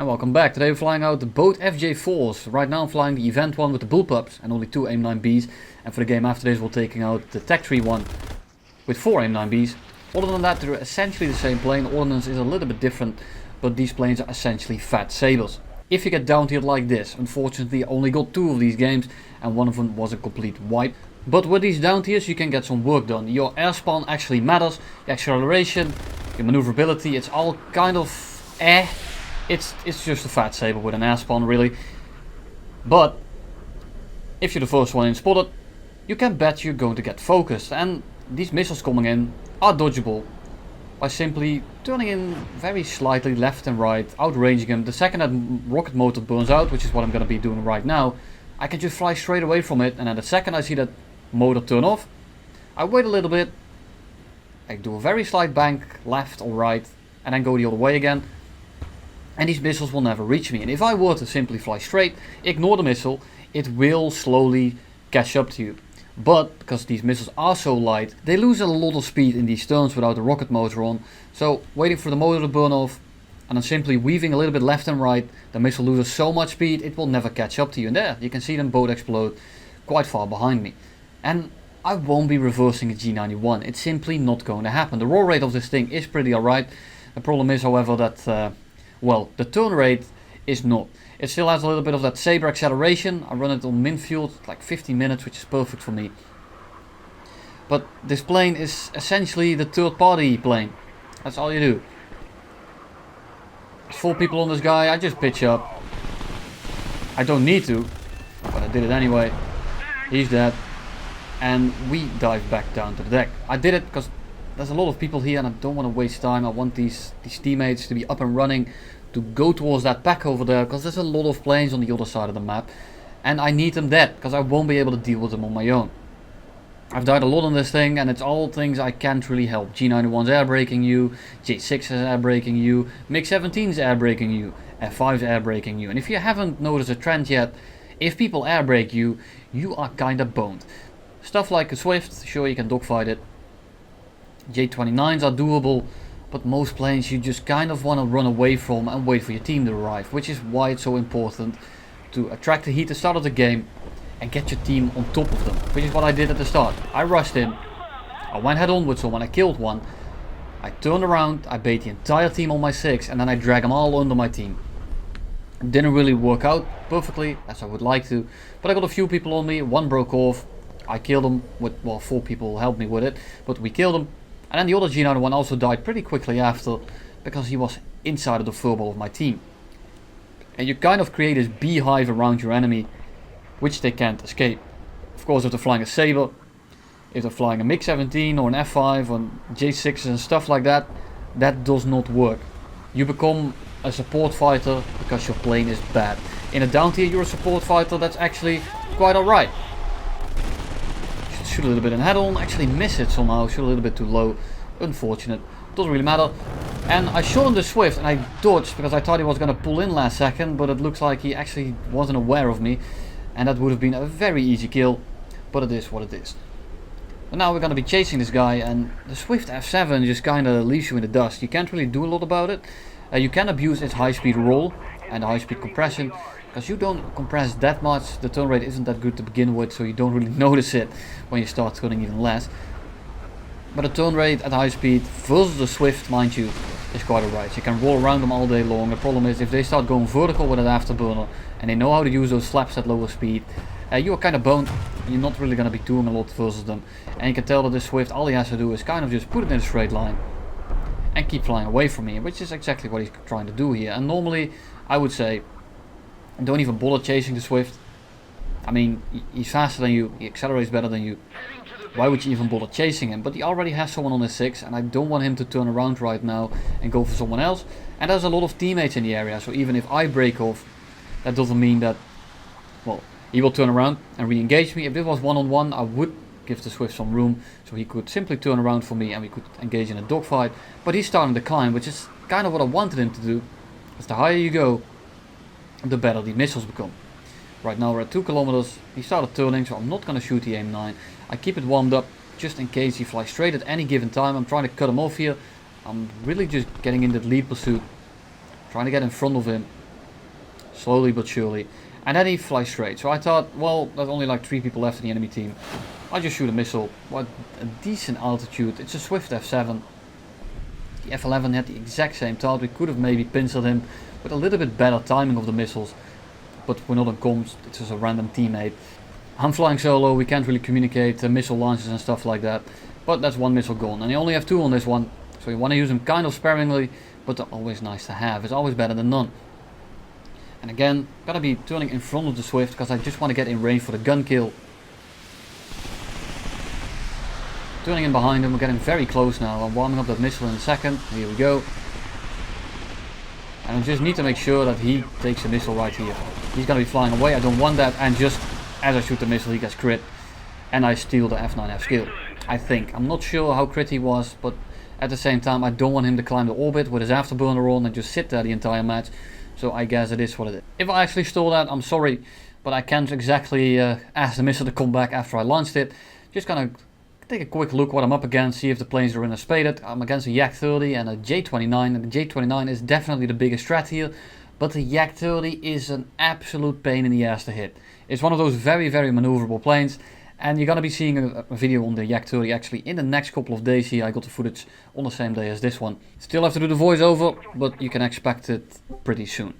And welcome back. Today we're flying out both FJ-4s. Right now I'm flying the event one with the bullpups and only 2 AIM-9Bs. And for the game after this we're taking out the Tech Tree one with 4 AIM-9Bs. Other than that they're essentially the same plane. Ordnance is a little bit different, but these planes are essentially fat Sabres. If you get down tiered like this, unfortunately I only got 2 of these games and one of them was a complete wipe. But with these down tiers you can get some work done. Your airspan actually matters, your acceleration, your maneuverability, it's all kind of It's just a fat Sabre with an airspan really. But if you're the first one in spotted, you can bet you're going to get focused, and these missiles coming in are dodgeable by simply turning in very slightly left and right, outranging them. The second that rocket motor burns out, which is what I'm going to be doing right now, I can just fly straight away from it, and then the second I see that motor turn off, I wait a little bit, I do a very slight bank left or right, and then go the other way again. And these missiles will never reach me. And if I were to simply fly straight, ignore the missile, it will slowly catch up to you. But because these missiles are so light, they lose a lot of speed in these turns without the rocket motor on. So waiting for the motor to burn off and then simply weaving a little bit left and right, the missile loses so much speed it will never catch up to you. And there, you can see them both explode quite far behind me. And I won't be reversing a G91. It's simply not going to happen. The roll rate of this thing is pretty alright. The problem is, however, that well, the turn rate is not. It still has a little bit of that Sabre acceleration. I run it on min fuel, like 15 minutes, which is perfect for me. But this plane is essentially the third party plane. That's all you do. There's 4 people on this guy, I just pitch up. I don't need to, but I did it anyway. He's dead. And we dive back down to the deck. I did it because there's a lot of people here and I don't want to waste time. I want these teammates to be up and running, to go towards that pack over there, because there's a lot of planes on the other side of the map and I need them dead because I won't be able to deal with them on my own. I've died a lot on this thing and it's all things I can't really help. G91's air braking you, J6's air braking you, MiG-17's air braking you, F5's air braking you. And if you haven't noticed a trend yet, if people air brake you, you are kinda boned. Stuff like a Swift, sure you can dogfight it. J29s are doable, but most planes you just kind of want to run away from and wait for your team to arrive, which is why it's so important to attract the heat at the start of the game and get your team on top of them, which is what I did at the start. I rushed in, I went head on with someone, I killed one, I turned around, I bait the entire team on my 6 and then I drag them all under my team. It didn't really work out perfectly as I would like to, but I got a few people on me, one broke off, I killed him with, well, 4 people helped me with it, but we killed him. And then the other G91 also died pretty quickly after, because he was inside of the furball of my team. And you kind of create this beehive around your enemy, which they can't escape. Of course, if they're flying a Sabre, if they're flying a MiG-17 or an F5 or J6s and stuff like that, that does not work. You become a support fighter because your plane is bad. In a down tier, you're a support fighter that's actually quite alright. Shoot a little bit in head on, actually miss it somehow, shoot a little bit too low, unfortunate, doesn't really matter. And I shot him the Swift and I dodged because I thought he was going to pull in last second, but it looks like he actually wasn't aware of me and that would have been a very easy kill, but it is what it is. But now we're going to be chasing this guy and the Swift F7 just kind of leaves you in the dust. You can't really do a lot about it. You can abuse its high speed roll and high speed compression, because you don't compress that much, the turn rate isn't that good to begin with, so you don't really notice it when you start turning even less. But the turn rate at high speed versus the Swift, mind you, is quite alright. You can roll around them all day long. The problem is if they start going vertical with an afterburner and they know how to use those flaps at lower speed, you are kind of boned. You're not really going to be doing a lot versus them. And you can tell that this Swift, all he has to do is kind of just put it in a straight line and keep flying away from me, which is exactly what he's trying to do here. And normally I would say, don't even bother chasing the Swift. I mean, he's faster than you, he accelerates better than you. Why would you even bother chasing him? But he already has someone on his 6 and I don't want him to turn around right now and go for someone else. And there's a lot of teammates in the area, so even if I break off, that doesn't mean that, well, he will turn around and re-engage me. If this was one-on-one, I would give the Swift some room so he could simply turn around for me and we could engage in a dogfight. But he's starting to climb, which is kind of what I wanted him to do. Because the higher you go, the better the missiles become. Right now we're at 2 kilometers, he started turning, so I'm not going to shoot the AIM-9. I keep it warmed up just in case he flies straight at any given time. I'm trying to cut him off here. I'm really just getting in that lead pursuit, trying to get in front of him. slowly but surely. And then he flies straight. So I thought, well, there's only like 3 people left in the enemy team. I just shoot a missile. What a decent altitude. It's a Swift F7. The F11 had the exact same thought. We could have maybe pincered him with a little bit better timing of the missiles. But we're not on comms, it's just a random teammate. I'm flying solo, we can't really communicate missile launches and stuff like that. But that's 1 missile gone. And you only have 2 on this one. So you want to use them kind of sparingly, but they're always nice to have. It's always better than none. And again, gotta be turning in front of the Swift because I just want to get in range for the gun kill. Turning in behind him, we're getting very close now. I'm warming up that missile in a second. Here we go. And I just need to make sure that he takes the missile right here. He's gonna be flying away, I don't want that. And just as I shoot the missile, he gets crit. And I steal the F9F skill. I think. I'm not sure how crit he was, but at the same time I don't want him to climb the orbit with his afterburner on and just sit there the entire match. So I guess it is what it is. If I actually stole that, I'm sorry, but I can't exactly ask the missile to come back after I launched it. Just gonna take a quick look what I'm up against, see if the planes are in a spaded. I'm against a Yak-30 and a J-29, and the J-29 is definitely the biggest threat here, but the Yak-30 is an absolute pain in the ass to hit. It's one of those very, very maneuverable planes, and you're gonna be seeing a video on the Yak-30 actually in the next couple of days here. I got the footage on the same day as this one. Still have to do the voiceover, but you can expect it pretty soon.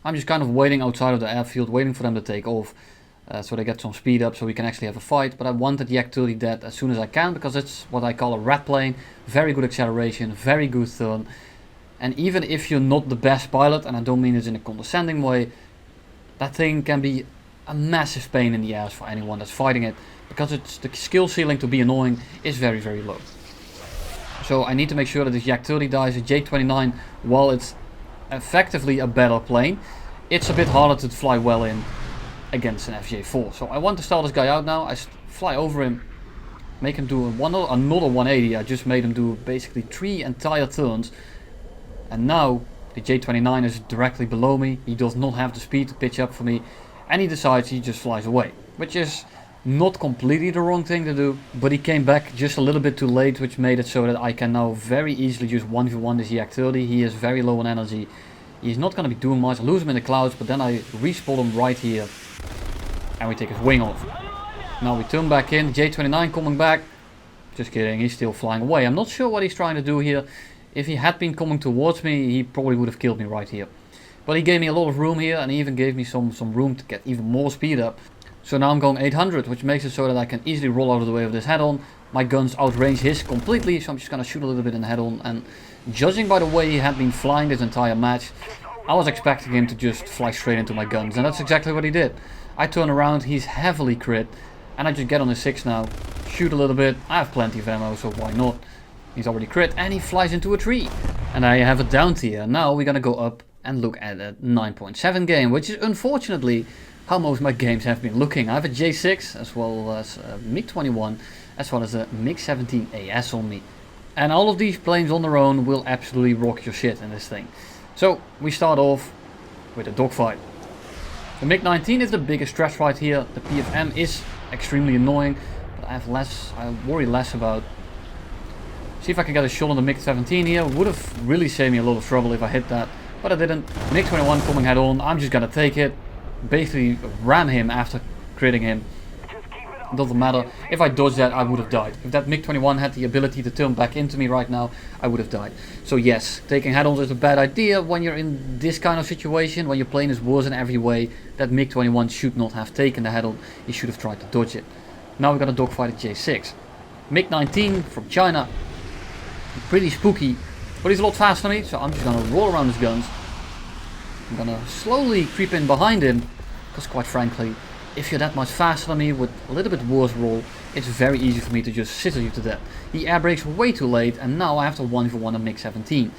I'm just kind of waiting outside of the airfield, waiting for them to take off. So they get some speed up so we can actually have a fight. But I wanted the Yak-30 dead as soon as I can, because it's what I call a rat plane. Very good acceleration, very good turn. And even if you're not the best pilot, and I don't mean this in a condescending way, that thing can be a massive pain in the ass for anyone that's fighting it, because it's the skill ceiling to be annoying is very, very low. So I need to make sure that this Yak-30 dies. The J-29, while it's effectively a better plane, it's a bit harder to fly well in against an FJ-4. So I want to start this guy out now. I fly over him, make him do another 180. I just made him do basically 3 entire turns. And now the J-29 is directly below me. He does not have the speed to pitch up for me. And he decides he just flies away. Which is not completely the wrong thing to do. But he came back just a little bit too late, which made it so that I can now very easily just 1v1 this Yak-30. He is very low on energy. He's not going to be doing much. I lose him in the clouds, but then I respawn him right here. And we take his wing off. Now we turn back in. J-29 coming back. Just kidding, he's still flying away. I'm not sure what he's trying to do here. If he had been coming towards me, he probably would have killed me right here. But he gave me a lot of room here, and he even gave me some room to get even more speed up. So now I'm going 800, which makes it so that I can easily roll out of the way of this head-on. My guns outrange his completely, so I'm just going to shoot a little bit in the head-on. And judging by the way he had been flying this entire match, I was expecting him to just fly straight into my guns, and that's exactly what he did. I turn around, he's heavily crit, and I just get on his 6 now, shoot a little bit. I have plenty of ammo, so why not? He's already crit, and he flies into a tree. And I have a down tier. Now we're gonna go up and look at a 9.7 game, which is unfortunately how most of my games have been looking. I have a J6 as well as a MiG-21 as well as a MiG-17 AS on me. And all of these planes on their own will absolutely rock your shit in this thing. So we start off with a dogfight. The MiG-19 is the biggest threat right here. The PFM is extremely annoying, but I worry less about. See if I can get a shot on the MiG-17 here. Would have really saved me a lot of trouble if I hit that, but I didn't. MiG-21 coming head on. I'm just gonna take it. Basically ram him after critting him. It doesn't matter. If I dodged that, I would have died. If that MiG-21 had the ability to turn back into me right now, I would have died. So yes, taking head-ons is a bad idea when you're in this kind of situation, when your plane is worse in every way. That MiG-21 should not have taken the head-on. He should have tried to dodge it. Now we're gonna dogfight a J6. MiG-19 from China. Pretty spooky, but he's a lot faster than me, so I'm just gonna roll around his guns. I'm gonna slowly creep in behind him, because quite frankly, if you're that much faster than me with a little bit worse roll, it's very easy for me to just scissor you to death. He air brakes way too late, and now I have to 1v1 a MiG-17.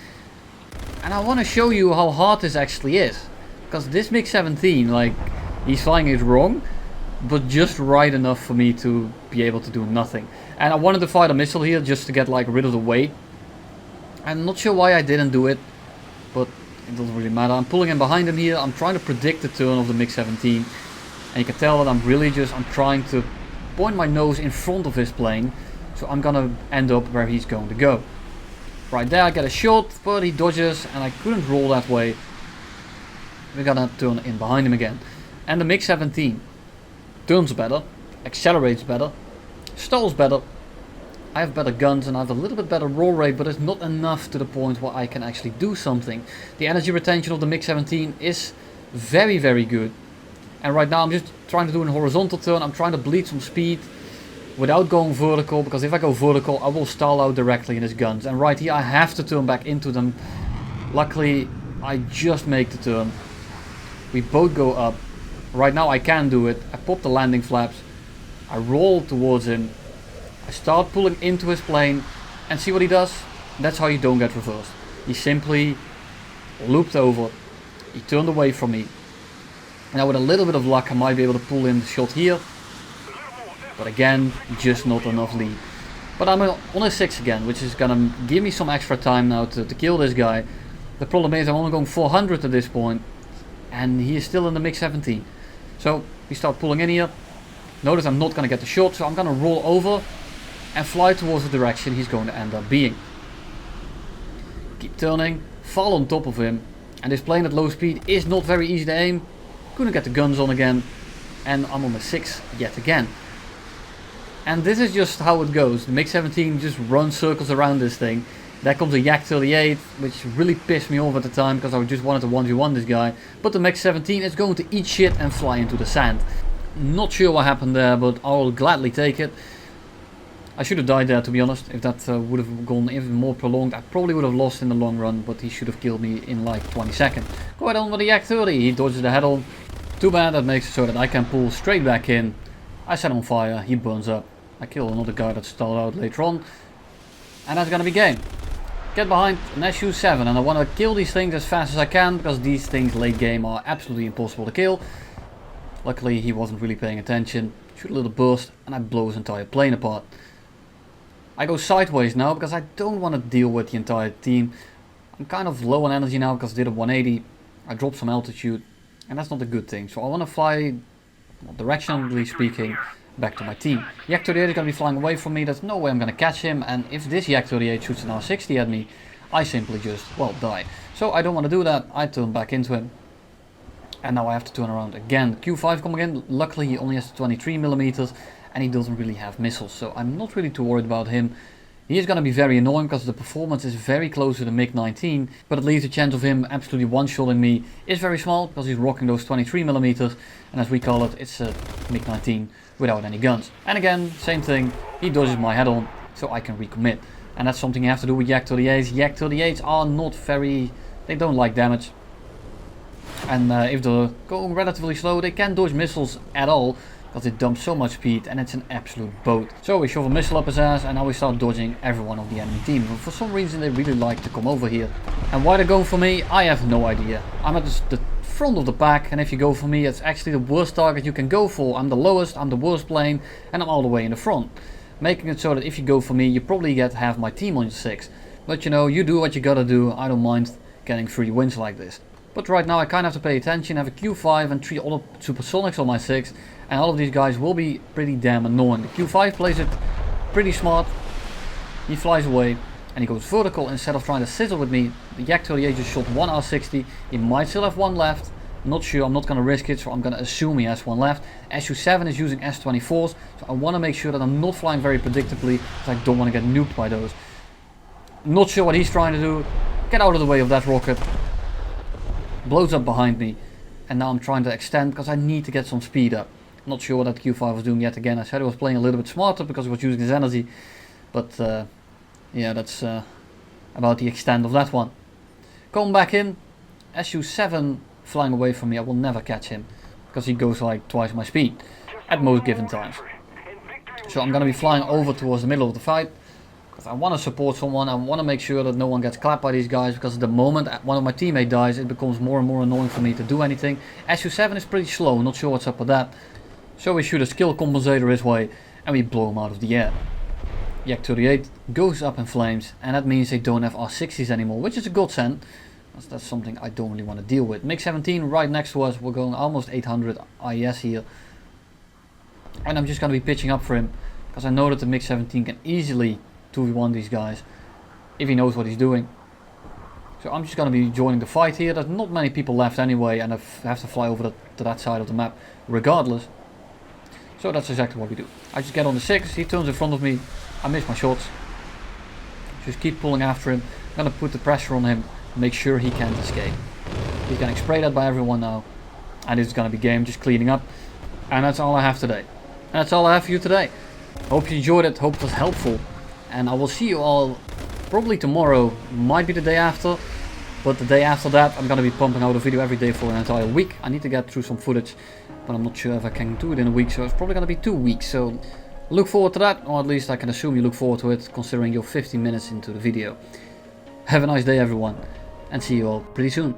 And I want to show you how hard this actually is, because this MiG-17, like, he's flying it wrong, but just right enough for me to be able to do nothing. And I wanted to fire a missile here just to get like rid of the weight. I'm not sure why I didn't do it, but it doesn't really matter. I'm pulling in behind him here. I'm trying to predict the turn of the MiG-17, and you can tell that I'm trying to point my nose in front of his plane, so I'm gonna end up where he's going to go. Right there I get a shot, but he dodges, and I couldn't roll that way. we're gonna turn in behind him again. And the MiG-17 turns better, accelerates better, stalls better. I have better guns and I have a little bit better roll rate, but it's not enough to the point where I can actually do something. The energy retention of the MiG-17 is very, very good. And right now I'm just trying to do a horizontal turn. I'm trying to bleed some speed without going vertical, because if I go vertical I will stall out directly in his guns. And right here I have to turn back into them. Luckily I just make the turn. We both go up. Right now I can do it. I pop the landing flaps. I roll towards him. I start pulling into his plane and see what he does. That's how you don't get reversed. He simply looped over. He turned away from me. Now with a little bit of luck I might be able to pull in the shot here. But again, just not enough lead. But I'm on a 6 again, which is gonna give me some extra time now to kill this guy. The problem is I'm only going 400 at this point. And he is still in the MiG-17. So we start pulling in here. Notice I'm not gonna get the shot, so I'm gonna roll over and fly towards the direction he's going to end up being. Keep turning, fall on top of him. And this plane at low speed is not very easy to aim. Couldn't get the guns on again. And I'm on a 6 yet again. And this is just how it goes. The MiG-17 just runs circles around this thing. There comes a Yak-38, which really pissed me off at the time because I just wanted to 1v1 this guy. But the MiG-17 is going to eat shit and fly into the sand. Not sure what happened there, but I'll gladly take it. I should have died there, to be honest. If that would have gone even more prolonged, I probably would have lost in the long run, but he should have killed me in like 20 seconds. Go ahead on with the Yak-30. He dodges the head on. Too bad, that makes it so that I can pull straight back in. I set him on fire, he burns up. I kill another guy that stalled out later on. And that's gonna be game. Get behind an SU-7, and I want to kill these things as fast as I can, because these things late game are absolutely impossible to kill. Luckily he wasn't really paying attention. Shoot a little burst and I blow his entire plane apart. I go sideways now because I don't want to deal with the entire team. I'm kind of low on energy now because I did a 180. I dropped some altitude and that's not a good thing. So I want to fly, well, directionally speaking, back to my team. Yak-38 is going to be flying away from me. There's no way I'm going to catch him. And if this Yak-38 shoots an R60 at me, I simply just, well, die. So I don't want to do that. I turn back into him. And now I have to turn around again. Q5 coming in. Luckily he only has 23mm. And he doesn't really have missiles, so I'm not really too worried about him. He is going to be very annoying because the performance is very close to the MiG-19, but at least the chance of him absolutely one-shotting me is very small because he's rocking those 23mm, and as we call it, it's a MiG-19 without any guns. And again, same thing, he dodges my head on, so I can recommit. And that's something you have to do with Yak-38s. Yak-38s are not very, they don't like damage. And if they're going relatively slow, they can't dodge missiles at all. Because it dumps so much speed and it's an absolute boat. So we shove a missile up his ass and now we start dodging everyone of the enemy team. But for some reason they really like to come over here. And why they're going for me, I have no idea. I'm at the front of the pack, and if you go for me, it's actually the worst target you can go for. I'm the lowest, I'm the worst plane, and I'm all the way in the front. Making it so that if you go for me, you probably get half my team on your 6. But you know, you do what you gotta do. I don't mind getting 3 wins like this. But right now I kind of have to pay attention. I have a Q5 and 3 other supersonics on my 6. And all of these guys will be pretty damn annoying. The Q5 plays it pretty smart. He flies away and he goes vertical instead of trying to sizzle with me. The Yak-38 just shot 1 R60. He might still have 1 left. Not sure, I'm not going to risk it, so I'm going to assume he has 1 left. SU-7 is using S-24s, so I want to make sure that I'm not flying very predictably, because I don't want to get nuked by those. Not sure what he's trying to do. Get out of the way of that rocket. Blows up behind me. And now I'm trying to extend, because I need to get some speed up. Not sure what that Q5 was doing yet again. I said he was playing a little bit smarter because he was using his energy. But yeah, that's about the extent of that one. Going back in. SU-7 flying away from me. I will never catch him. Because he goes like twice my speed. At most given times. So I'm going to be flying over towards the middle of the fight. Because I want to support someone. I want to make sure that no one gets clapped by these guys. Because the moment one of my teammates dies, it becomes more and more annoying for me to do anything. SU-7 is pretty slow. Not sure what's up with that. So we shoot a skill compensator his way and we blow him out of the air. Yak-38 goes up in flames, and that means they don't have R60s anymore, which is a godsend. That's something I don't really want to deal with. MiG-17 right next to us, we're going almost 800 IS here. And I'm just going to be pitching up for him, because I know that the MiG-17 can easily 2v1 these guys, if he knows what he's doing. So I'm just going to be joining the fight here. There's not many people left anyway, and I have to fly over to that side of the map regardless. So that's exactly what we do. I just get on the 6, he turns in front of me, I miss my shots. Just keep pulling after him. I'm going to put the pressure on him, make sure he can't escape. He's getting sprayed at by everyone now. And it's going to be game, just cleaning up. And that's all I have today. And that's all I have for you today. Hope you enjoyed it, hope it was helpful. And I will see you all probably tomorrow, might be the day after. But the day after that, I'm going to be pumping out a video every day for an entire week. I need to get through some footage, but I'm not sure if I can do it in a week. So it's probably going to be 2 weeks. So look forward to that, or at least I can assume you look forward to it, considering you're 15 minutes into the video. Have a nice day everyone, and see you all pretty soon.